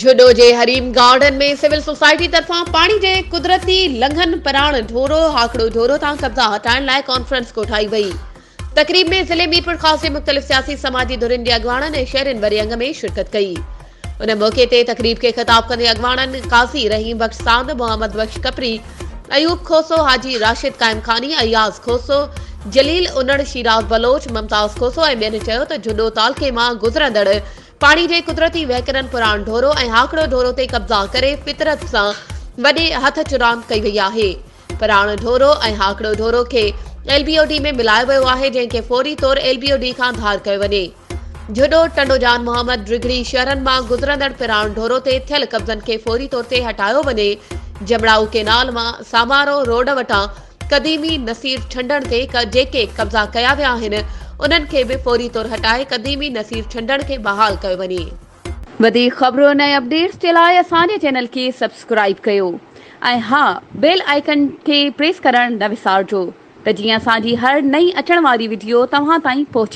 जुडो जे Hareem garden में civil society तरफां पानी जे कुदरती लंघन पराण ढोरो हाकड़ो ढोरो तां कब्जा हटाइण लाइ कॉन्फ्रेंस कोठाई वई। तकरीब में जिले मीरपुर खास जे मुख्तलिफ सियासी समाजी धुरिन जे अॻवाननि ऐं शहरिन वरी अंग में शिरकत कई। उन मौके ते तकरीब के खिताब कंदे अॻवाननि काज़ी रहीम बख्श साद, मोहम्मद बख्श कपरी, अयूब खोसो, हाजी राशिद कायम खानी, अयाज खोसो, जलील उनड़, शिराज बलोच, मुमताज खोसो ऐं ॿियनि चयो त जुडो तालके मां गुज़रंदड़ पानी जे कुदरती वहकरनि पुराण ढोरो ऐं हाकड़ो ढोरो ते कब्ज़ा करे फितरत सां वॾे हथ चुरांद कई वई आहे। पुराण ढोरो ऐं हाकड़ो ढोरो खे LBOD में मिलायो वियो आहे, जंहिंखे फौरी तौर LBOD खां धार कयो वञे। जुडो टंडोजान मोहम्मद डिघड़ी शहरनि मां गुज़रंदड़ पुराण ढोरो ते थियल कब्ज़नि खे फौरी तौर ते हटायो वञे। जमड़ाऊ केनाल मां सामारो रोड वटां क़दीमी नसीर छंडण ते जेके कब्ज़ा कया विया आहिनि उन्हनि खे बि फौरी तौर हटाए क़दीमी नसीर छंडण खे बहाल कयो वञे। वधीक ख़बरुनि ऐं अपडेट्स जे लाइ असांजे चैनल खे सब्सक्राइब कयो ऐं हा, बेल आइकन खे प्रेस करणु न विसारिजो त जीअं असांजी हर नई अचण वारी वीडियो तव्हां ताईं पहुचे।